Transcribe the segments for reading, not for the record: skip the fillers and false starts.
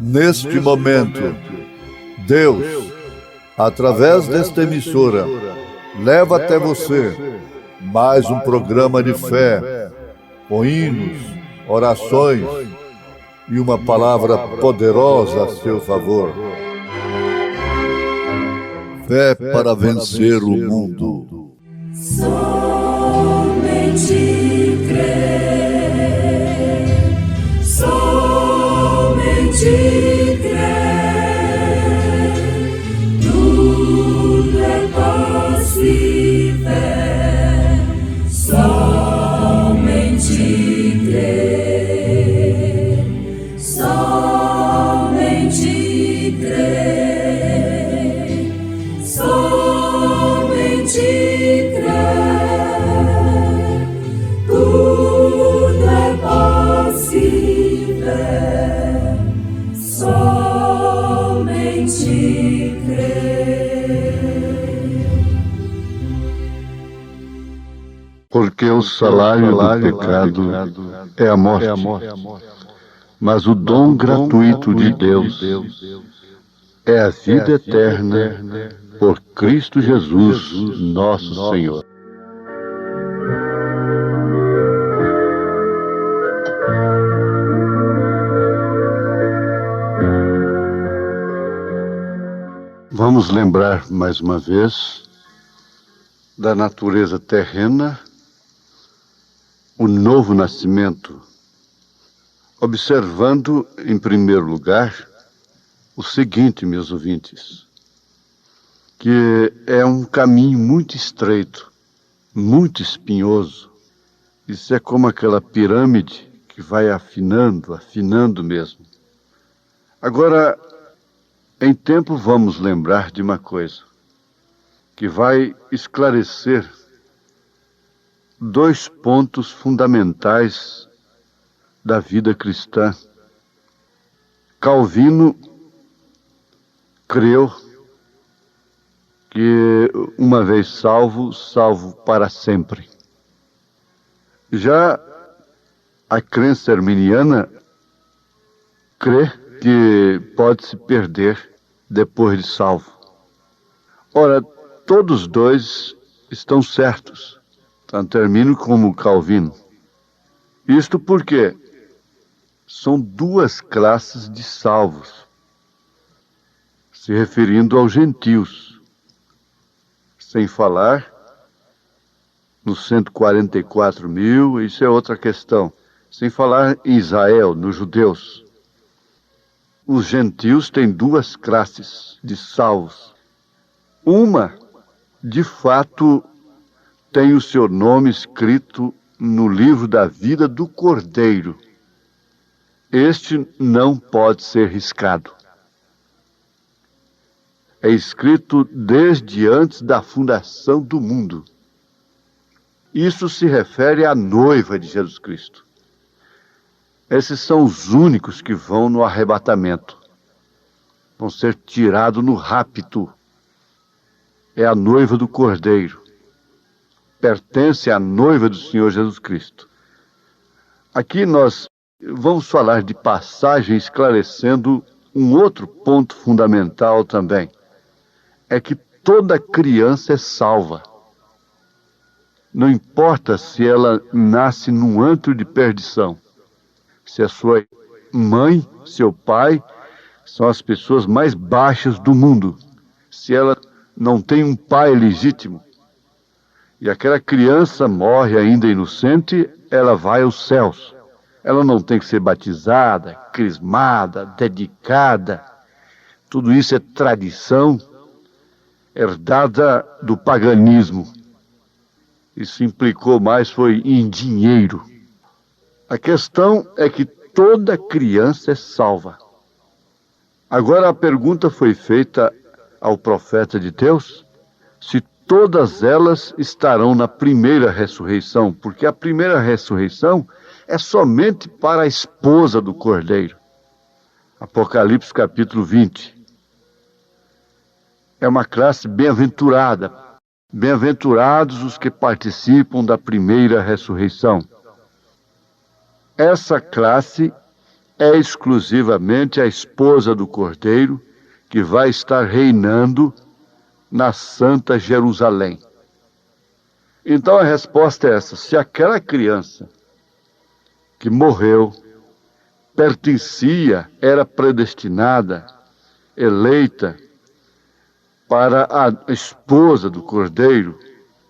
Neste momento, Deus, através desta emissora, leva até você mais um programa de fé, com hinos, orações e uma palavra poderosa a seu favor. Fé para vencer o mundo. Somente crer, somente crer, tudo é possível, somente crer, somente crer, somente crer, tudo é possível, somente crer. Porque o salário do pecado é a morte, mas o dom gratuito de Deus é a vida eterna por Cristo Jesus, nosso Senhor. Vamos lembrar mais uma vez da natureza terrena, o novo nascimento, observando, em primeiro lugar, o seguinte, meus ouvintes, que é um caminho muito estreito, muito espinhoso. Isso é como aquela pirâmide que vai afinando, afinando mesmo. Agora, em tempo, vamos lembrar de uma coisa que vai esclarecer dois pontos fundamentais da vida cristã. Calvino creu que uma vez salvo, salvo para sempre. Já a crença arminiana crê que pode se perder depois de salvo. Ora, todos dois estão certos, tanto Armínio como Calvino. Isto porque são duas classes de salvos, se referindo aos gentios, sem falar nos 144 mil, isso é outra questão, sem falar em Israel, nos judeus. Os gentios têm duas classes de salvos. Uma, de fato, tem o seu nome escrito no livro da vida do Cordeiro. Este não pode ser riscado. É escrito desde antes da fundação do mundo. Isso se refere à noiva de Jesus Cristo. Esses são os únicos que vão no arrebatamento. Vão ser tirados no rapto. É a noiva do Cordeiro. Pertence à noiva do Senhor Jesus Cristo. Aqui nós vamos falar de passagem esclarecendo um outro ponto fundamental também. É que toda criança é salva. Não importa se ela nasce num antro de perdição. Se a sua mãe, seu pai, são as pessoas mais baixas do mundo. Se ela não tem um pai legítimo, e aquela criança morre ainda inocente, ela vai aos céus. Ela não tem que ser batizada, crismada, dedicada. Tudo isso é tradição herdada do paganismo. Isso implicou mais foi em dinheiro. A questão é que toda criança é salva. Agora a pergunta foi feita ao profeta de Deus, se todas elas estarão na primeira ressurreição, porque a primeira ressurreição é somente para a esposa do Cordeiro. Apocalipse capítulo 20. É uma classe bem-aventurada. Bem-aventurados os que participam da primeira ressurreição. Essa classe é exclusivamente a esposa do Cordeiro que vai estar reinando na Santa Jerusalém. Então a resposta é essa: se aquela criança que morreu pertencia, era predestinada, eleita para a esposa do Cordeiro,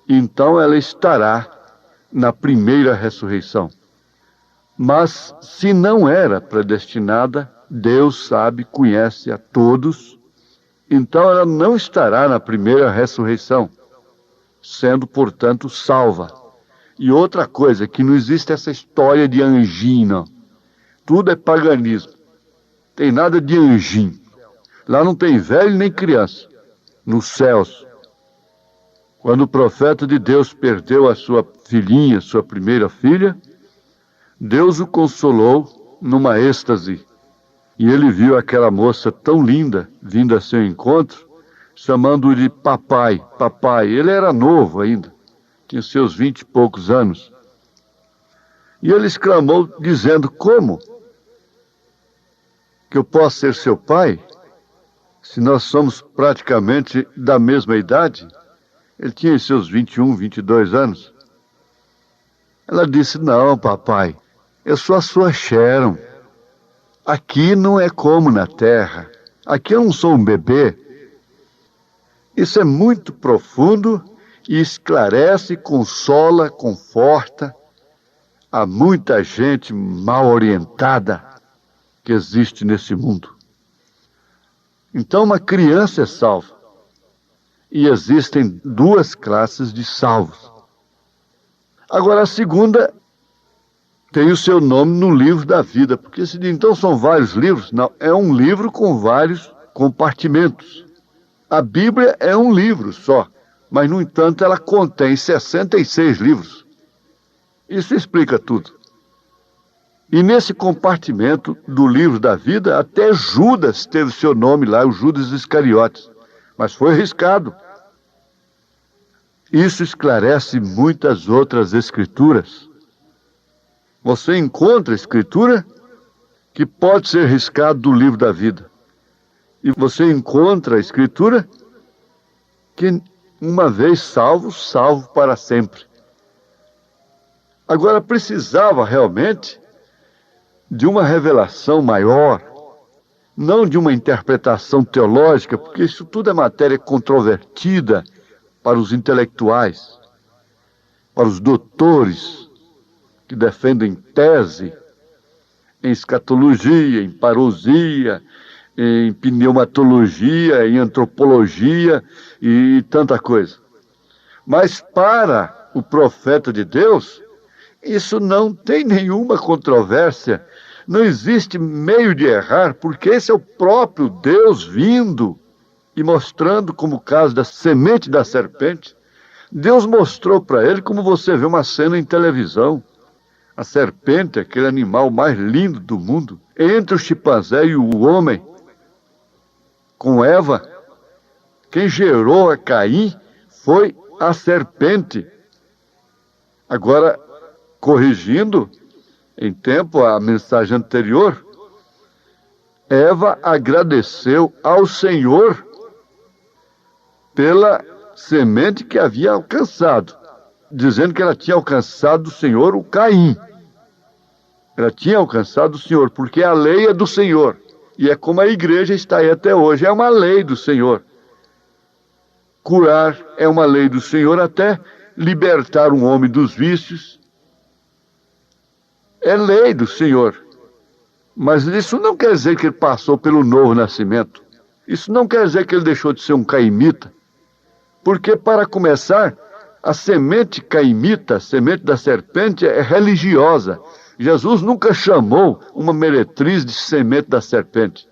então ela estará na primeira ressurreição. Mas se não era predestinada, Deus sabe, conhece a todos, então ela não estará na primeira ressurreição, sendo, portanto, salva. E outra coisa, que não existe essa história de anjinho, não. Tudo é paganismo. Tem nada de anjinho. Lá não tem velho nem criança. Nos céus. Quando o profeta de Deus perdeu a sua filhinha, sua primeira filha, Deus o consolou numa êxtase. E ele viu aquela moça tão linda vindo a seu encontro, chamando-o de papai, papai. Ele era novo ainda, tinha seus 20 e poucos anos. E ele exclamou, dizendo: como que eu posso ser seu pai, se nós somos praticamente da mesma idade? Ele tinha seus 21, 22 anos. Ela disse: não, papai, eu sou a sua Sharon. Aqui não é como na terra. Aqui eu não sou um bebê. Isso é muito profundo e esclarece, consola, conforta a muita gente mal orientada que existe nesse mundo. Então uma criança é salva. E existem duas classes de salvos. Agora a segunda tem o seu nome no livro da vida, porque se então são vários livros, não, é um livro com vários compartimentos. A Bíblia é um livro só, mas no entanto ela contém 66 livros. Isso explica tudo. E nesse compartimento do livro da vida, até Judas teve seu nome lá, o Judas Iscariotes, mas foi riscado. Isso esclarece muitas outras escrituras. Você encontra escritura que pode ser riscada do livro da vida. E você encontra a escritura que, uma vez salvo, salvo para sempre. Agora, precisava realmente de uma revelação maior, não de uma interpretação teológica, porque isso tudo é matéria controvertida para os intelectuais, para os doutores que defendem tese em escatologia, em parousia, em pneumatologia, em antropologia e tanta coisa. Mas para o profeta de Deus, isso não tem nenhuma controvérsia, não existe meio de errar, porque esse é o próprio Deus vindo e mostrando, como o caso da semente da serpente. Deus mostrou para ele como você vê uma cena em televisão. A serpente, aquele animal mais lindo do mundo, entre o chimpanzé e o homem, com Eva, quem gerou a Caim foi a serpente. Agora, corrigindo em tempo a mensagem anterior, Eva agradeceu ao Senhor pela semente que havia alcançado, dizendo que ela tinha alcançado do Senhor o Caim. Ela tinha alcançado o Senhor, porque a lei é do Senhor. E é como a igreja está aí até hoje, é uma lei do Senhor. Curar é uma lei do Senhor, até libertar um homem dos vícios é lei do Senhor. Mas isso não quer dizer que ele passou pelo novo nascimento. Isso não quer dizer que ele deixou de ser um caimita. Porque, para começar, a semente caimita, a semente da serpente, é religiosa. Jesus nunca chamou uma meretriz de semente da serpente,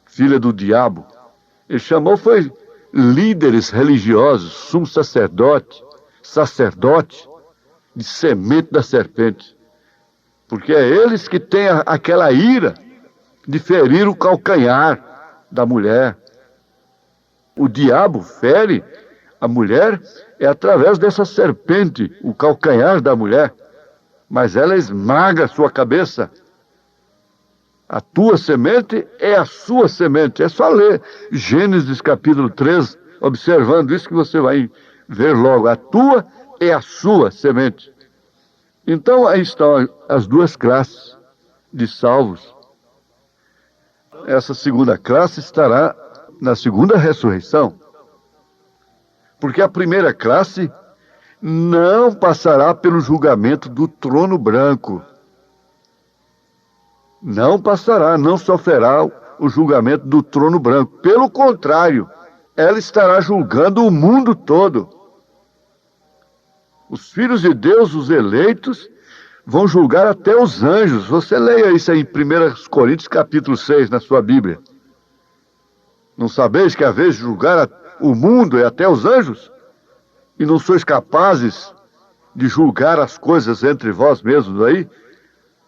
filha do diabo. Ele chamou foi líderes religiosos, sumo sacerdote, de semente da serpente. Porque é eles que têm aquela ira de ferir o calcanhar da mulher. O diabo fere a mulher é através dessa serpente, o calcanhar da mulher. Mas ela esmaga a sua cabeça. A tua semente é a sua semente. É só ler Gênesis capítulo 3, observando isso que você vai ver logo. A tua é a sua semente. Então aí estão as duas classes de salvos. Essa segunda classe estará na segunda ressurreição. Porque a primeira classe não passará pelo julgamento do trono branco. Não passará, não sofrerá o julgamento do trono branco. Pelo contrário, ela estará julgando o mundo todo. Os filhos de Deus, os eleitos, vão julgar até os anjos. Você leia isso aí em 1 Coríntios capítulo 6 na sua Bíblia. Não sabeis que a vez de julgar o mundo é até os anjos? E não sois capazes de julgar as coisas entre vós mesmos aí?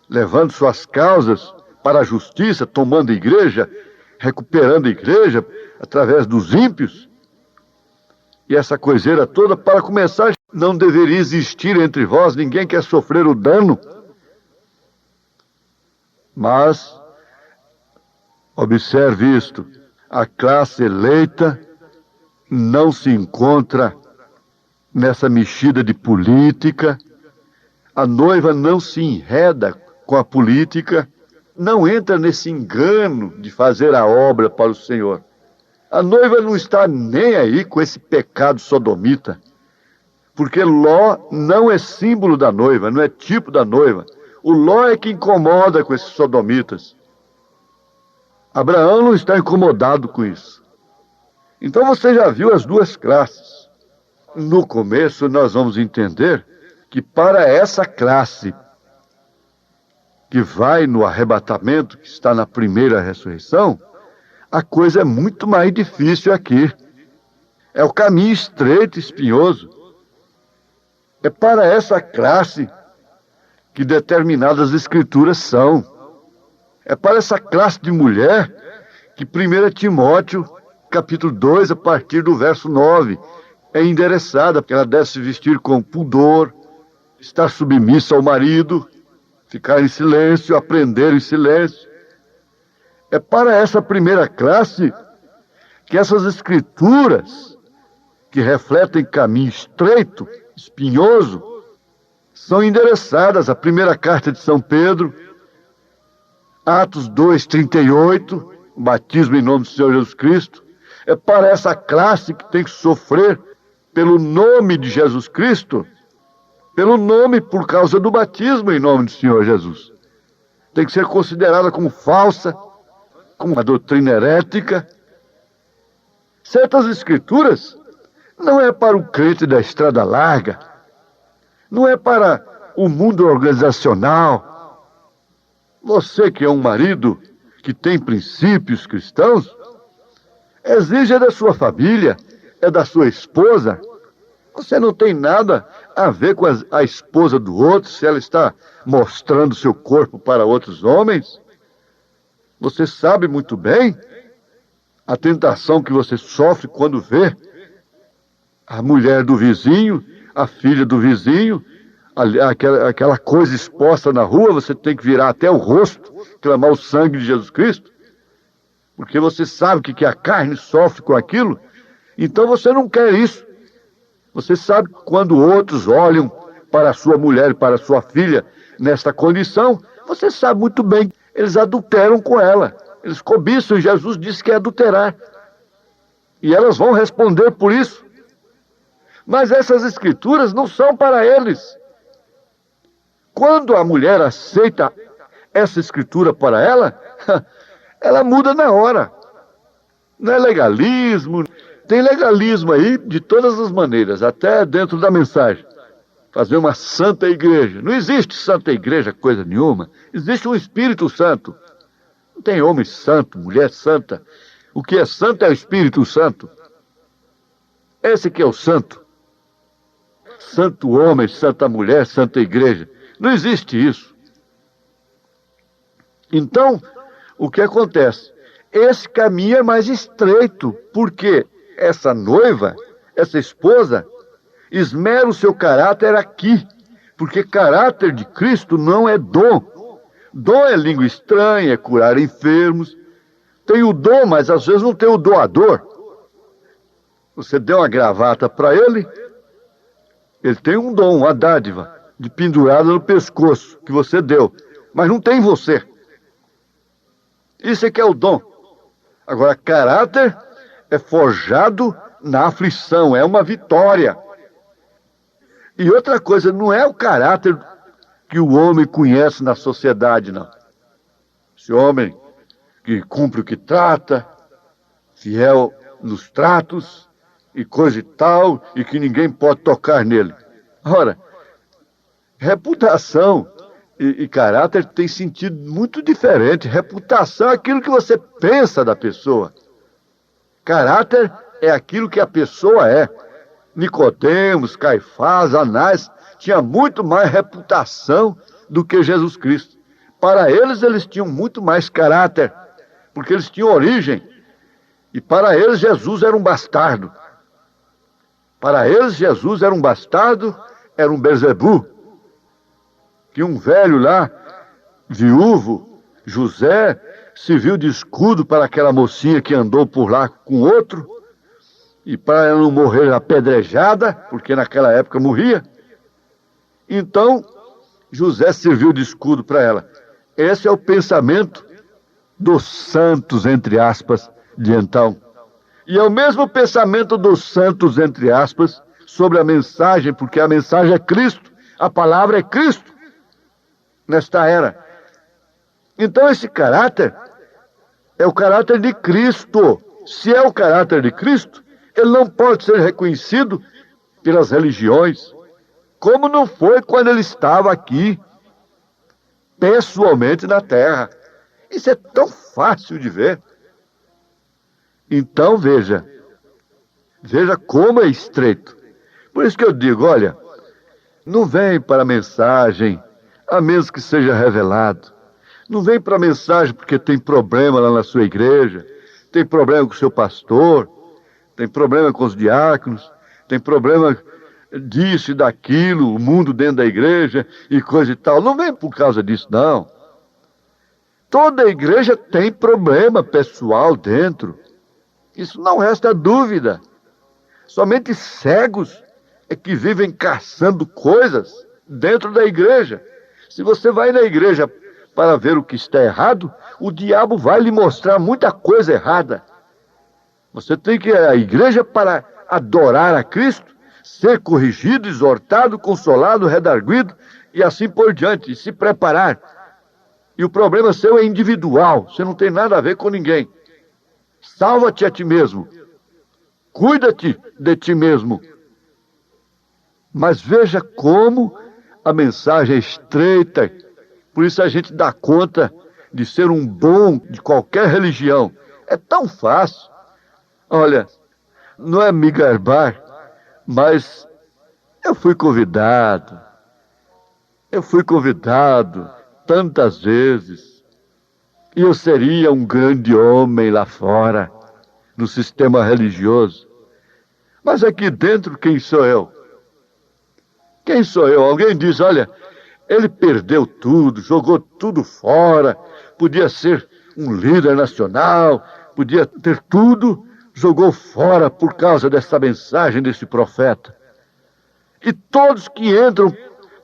Levando suas causas para a justiça, tomando a igreja, recuperando a igreja através dos ímpios. E essa coiseira toda, para começar, não deveria existir entre vós, ninguém quer sofrer o dano. Mas, observe isto, a classe eleita não se encontra nessa mexida de política, a noiva não se enreda com a política, não entra nesse engano de fazer a obra para o Senhor. A noiva não está nem aí com esse pecado sodomita, porque Ló não é símbolo da noiva, não é tipo da noiva. O Ló é que incomoda com esses sodomitas. Abraão não está incomodado com isso. Então você já viu as duas classes. No começo nós vamos entender que para essa classe que vai no arrebatamento, que está na primeira ressurreição, a coisa é muito mais difícil aqui. É o caminho estreito e espinhoso. É para essa classe que determinadas escrituras são. É para essa classe de mulher que 1 Timóteo, capítulo 2, a partir do verso 9, é endereçada, porque ela deve se vestir com pudor, estar submissa ao marido, ficar em silêncio, aprender em silêncio. É para essa primeira classe que essas escrituras, que refletem caminho estreito, espinhoso, são endereçadas. A primeira carta de São Pedro, Atos 2:38, o batismo em nome do Senhor Jesus Cristo. É para essa classe que tem que sofrer pelo nome de Jesus Cristo, pelo nome por causa do batismo em nome do Senhor Jesus. Tem que ser considerada como falsa, como uma doutrina herética. Certas escrituras não é para o crente da estrada larga, não é para o mundo organizacional. Você que é um marido que tem princípios cristãos, exija da sua família, é da sua esposa. Você não tem nada a ver com a esposa do outro, se ela está mostrando seu corpo para outros homens. Você sabe muito bem a tentação que você sofre quando vê a mulher do vizinho, a filha do vizinho, aquela coisa exposta na rua. Você tem que virar até o rosto, clamar o sangue de Jesus Cristo, porque você sabe que a carne sofre com aquilo. Então você não quer isso. Você sabe que quando outros olham para a sua mulher e para a sua filha nesta condição, você sabe muito bem, eles adulteram com ela. Eles cobiçam, e Jesus disse que é adulterar. E elas vão responder por isso. Mas essas escrituras não são para eles. Quando a mulher aceita essa escritura para ela, ela muda na hora. Não é legalismo. Tem legalismo aí de todas as maneiras, até dentro da mensagem. Fazer uma santa igreja. Não existe santa igreja coisa nenhuma. Existe um Espírito Santo. Não tem homem santo, mulher santa. O que é santo é o Espírito Santo. Esse que é o santo. Santo homem, santa mulher, santa igreja. Não existe isso. Então, o que acontece? Esse caminho é mais estreito, porque essa noiva, essa esposa, esmera o seu caráter aqui, porque caráter de Cristo não é dom. Dom é língua estranha, é curar enfermos. Tem o dom, mas às vezes não tem o doador. Você deu uma gravata para ele tem um dom, uma dádiva, de pendurada no pescoço, que você deu, mas não tem você. Isso é que é o dom. Agora, caráter é forjado na aflição, é uma vitória. E outra coisa, não é o caráter que o homem conhece na sociedade, não. Esse homem que cumpre o que trata, fiel nos tratos e coisa e tal, e que ninguém pode tocar nele. Ora, reputação e caráter tem sentido muito diferente. Reputação é aquilo que você pensa da pessoa. Caráter é aquilo que a pessoa é. Nicodemos, Caifás, Anás tinha muito mais reputação do que Jesus Cristo. Para eles tinham muito mais caráter, porque eles tinham origem. E para eles Jesus era um bastardo. Para eles Jesus era um bastardo, era um Beelzebu. Que um velho lá, viúvo, José, se viu de escudo para aquela mocinha que andou por lá com outro, e para ela não morrer apedrejada, porque naquela época morria. Então, José serviu de escudo para ela. Esse é o pensamento dos santos, entre aspas, de então. E é o mesmo pensamento dos santos, entre aspas, sobre a mensagem, porque a mensagem é Cristo, a palavra é Cristo, nesta era. Então esse caráter é o caráter de Cristo. Se é o caráter de Cristo, ele não pode ser reconhecido pelas religiões, como não foi quando ele estava aqui, pessoalmente na terra. Isso é tão fácil de ver. Então veja como é estreito. Por isso que eu digo, olha, não vem para a mensagem, a menos que seja revelado. Não vem para a mensagem porque tem problema lá na sua igreja, tem problema com o seu pastor, tem problema com os diáconos, tem problema disso e daquilo, o mundo dentro da igreja e coisa e tal. Não vem por causa disso, não. Toda igreja tem problema pessoal dentro. Isso não resta dúvida. Somente cegos é que vivem caçando coisas dentro da igreja. Se você vai na igreja para ver o que está errado, o diabo vai lhe mostrar muita coisa errada. Você tem que ir à igreja para adorar a Cristo, ser corrigido, exortado, consolado, redarguido e assim por diante, e se preparar. E o problema seu é individual, você não tem nada a ver com ninguém. Salva-te a ti mesmo. Cuida-te de ti mesmo. Mas veja como a mensagem é estreita. Por isso a gente dá conta de ser um bom de qualquer religião. É tão fácil. Olha, não é me gabar, mas eu fui convidado. Tantas vezes. E eu seria um grande homem lá fora, no sistema religioso. Mas aqui dentro, quem sou eu? Quem sou eu? Alguém diz, olha, ele perdeu tudo, jogou tudo fora, podia ser um líder nacional, podia ter tudo, jogou fora por causa dessa mensagem desse profeta. E todos que entram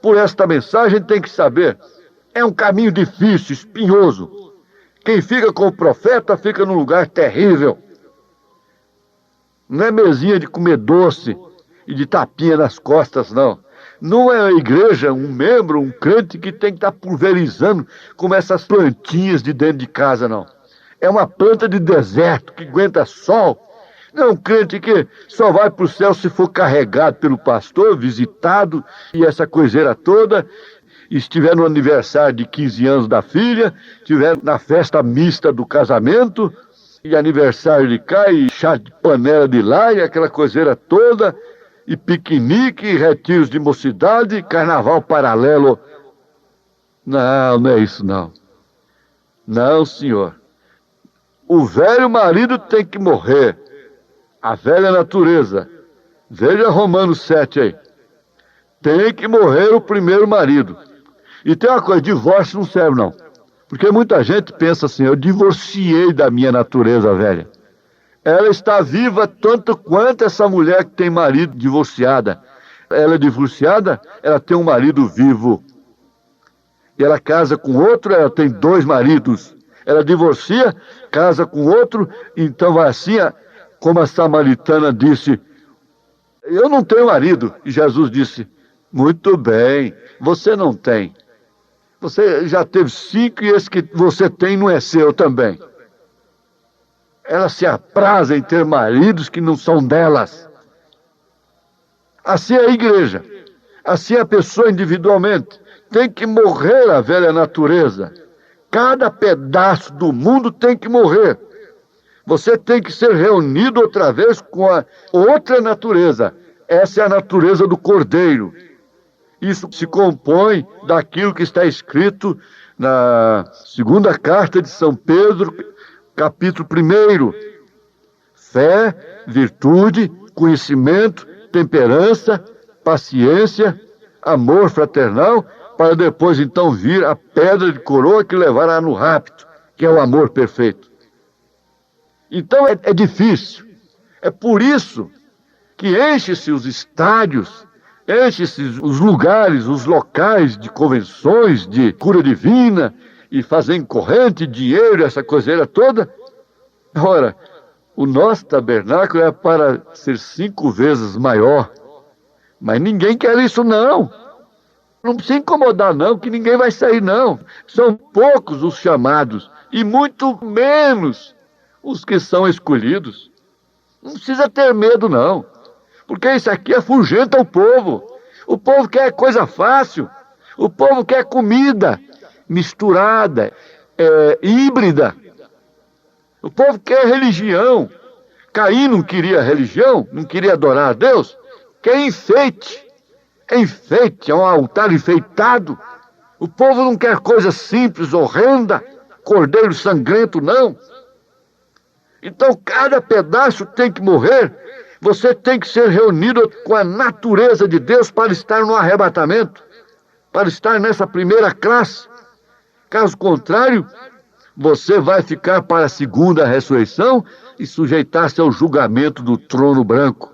por esta mensagem têm que saber, é um caminho difícil, espinhoso. Quem fica com o profeta fica num lugar terrível. Não é mesinha de comer doce e de tapinha nas costas, não. Não é a igreja, um membro, um crente que tem que estar pulverizando como essas plantinhas de dentro de casa, não. É uma planta de deserto que aguenta sol. Não é um crente que só vai para o céu se for carregado pelo pastor, visitado e essa coiseira toda. Estiver no aniversário de 15 anos da filha, estiver na festa mista do casamento, e aniversário de cá, e chá de panela de lá, e aquela coiseira toda, e piquenique, e retiros de mocidade, carnaval paralelo. Não é isso não. Não, senhor. O velho marido tem que morrer. A velha natureza. Veja Romanos 7 aí. Tem que morrer o primeiro marido. E tem uma coisa, divórcio não serve não. Porque muita gente pensa assim, eu divorciei da minha natureza velha. Ela está viva tanto quanto essa mulher que tem marido divorciada. Ela é divorciada, ela tem um marido vivo. E ela casa com outro, ela tem 2 maridos. Ela divorcia, casa com outro, então vai assim, como a samaritana disse, eu não tenho marido. E Jesus disse, muito bem, você não tem. Você já teve 5 e esse que você tem não é seu também. Ela se apraz em ter maridos que não são delas. Assim é a igreja. Assim é a pessoa individualmente. Tem que morrer a velha natureza. Cada pedaço do mundo tem que morrer. Você tem que ser reunido outra vez com a outra natureza. Essa é a natureza do Cordeiro. Isso se compõe daquilo que está escrito na 2ª carta de São Pedro, capítulo 1. Fé, virtude, conhecimento, temperança, paciência, amor fraternal, para depois então vir a pedra de coroa que levará no rapto, que é o amor perfeito. Então é difícil. É por isso que enche-se os estádios, enche-se os lugares, os locais de convenções, de cura divina, e fazem corrente, dinheiro, essa coiseira toda. Ora, o nosso tabernáculo é para ser 5 vezes maior. Mas ninguém quer isso, não. Não precisa incomodar, não, que ninguém vai sair, não. São poucos os chamados, e muito menos os que são escolhidos. Não precisa ter medo, não. Porque isso aqui afugenta o povo. O povo quer coisa fácil. O povo quer comida misturada, híbrida. O povo quer religião. Caim não queria religião, não queria adorar a Deus. Quer enfeite. Enfeite, é um altar enfeitado. O povo não quer coisa simples, horrenda, cordeiro sangrento, não. Então cada pedaço tem que morrer. Você tem que ser reunido com a natureza de Deus para estar no arrebatamento, para estar nessa primeira classe. Caso contrário, você vai ficar para a 2ª ressurreição e sujeitar-se ao julgamento do trono branco.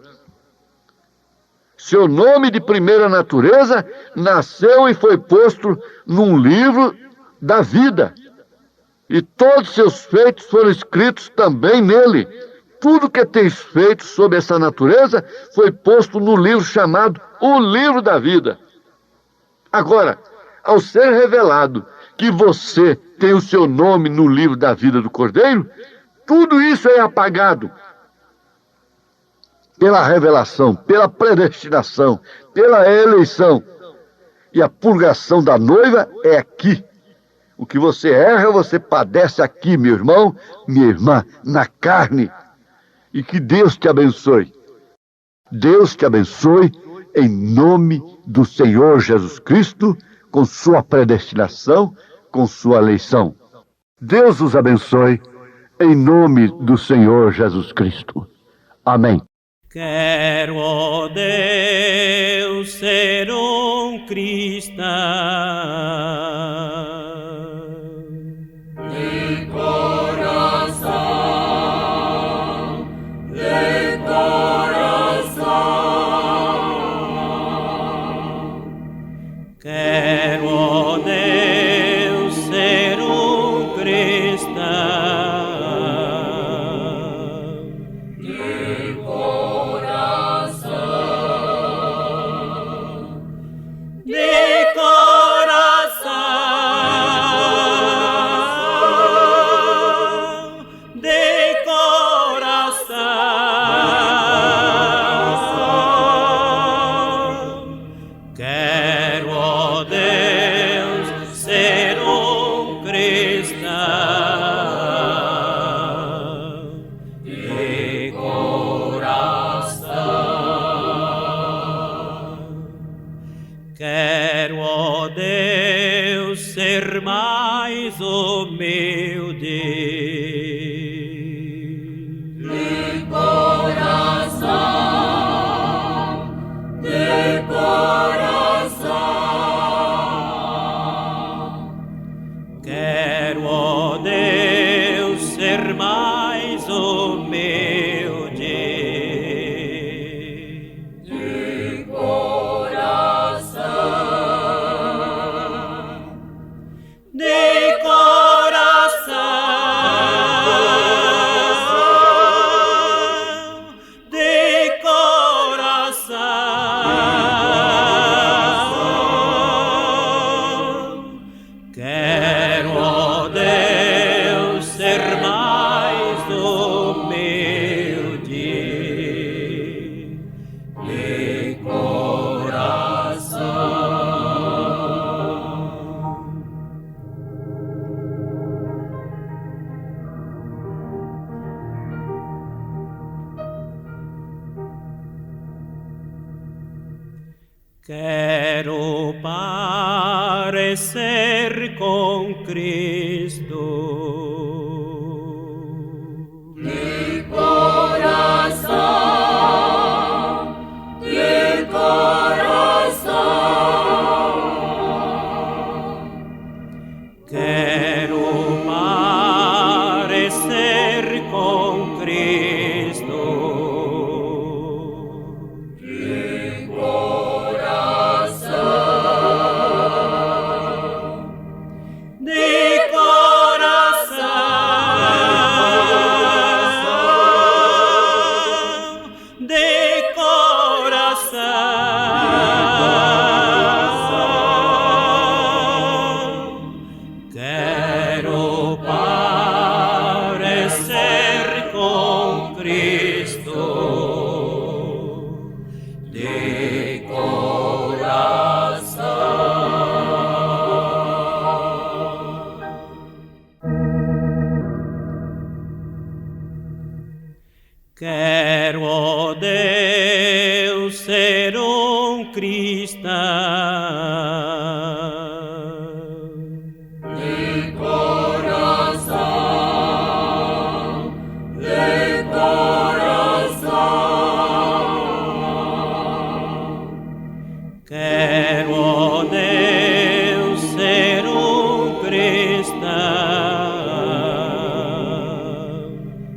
Seu nome de primeira natureza nasceu e foi posto num livro da vida. E todos seus feitos foram escritos também nele. Tudo que tens feito sobre essa natureza foi posto no livro chamado O Livro da Vida. Agora, ao ser revelado que você tem o seu nome no livro da vida do Cordeiro, tudo isso é apagado. Pela revelação, pela predestinação, pela eleição. E a purgação da noiva é aqui. O que você erra, você padece aqui, meu irmão, minha irmã, na carne. E que Deus te abençoe. Deus te abençoe em nome do Senhor Jesus Cristo, com sua predestinação, com sua eleição. Deus os abençoe em nome do Senhor Jesus Cristo. Amém. Quero, ó Deus, ser cristão. De coração, de coração. Quero, ó Deus, ser cristão. De coração, De coração. humilde. De coração, De coração, de coração, quero, ó Deus, ser mais humilde. De coração. Quero parecer com Cristo. de coração, de coração. Quero parecer com Cristo. De coração, De coração, de coração, quero parecer com Cristo. De coração. Quero, ó Deus, ser cristão. de coração, de coração. Quero, ó Deus, ser cristão.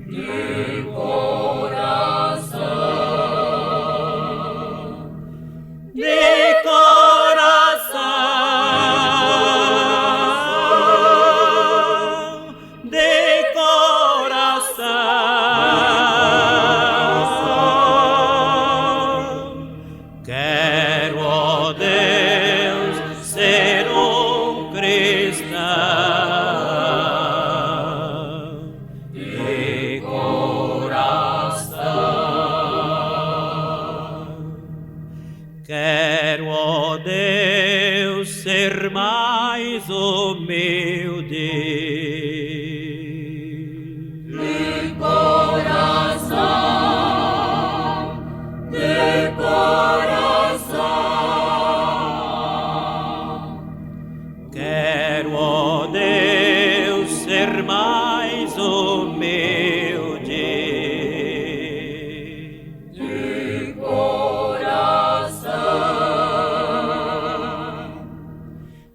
De coração, De coração, de coração, quero, ó Deus, ser cristão. De coração, quero, ó Deus, ser mais humilde. de coração, de coração. Quero, ó Deus, ser mais humilde. De coração,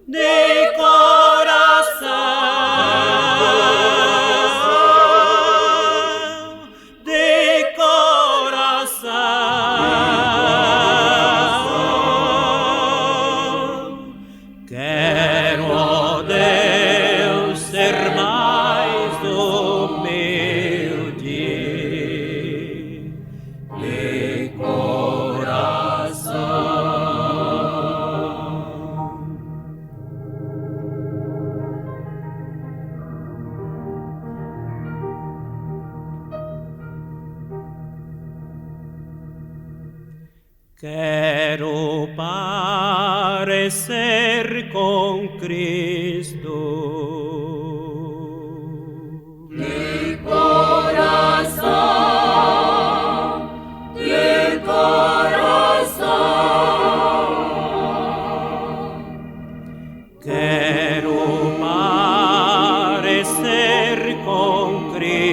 De coração, de coração, quero, ó Deus, ser mais humilde. De coração. Quero parecer com Cristo. de coração, de coração. Quero parecer com Cristo.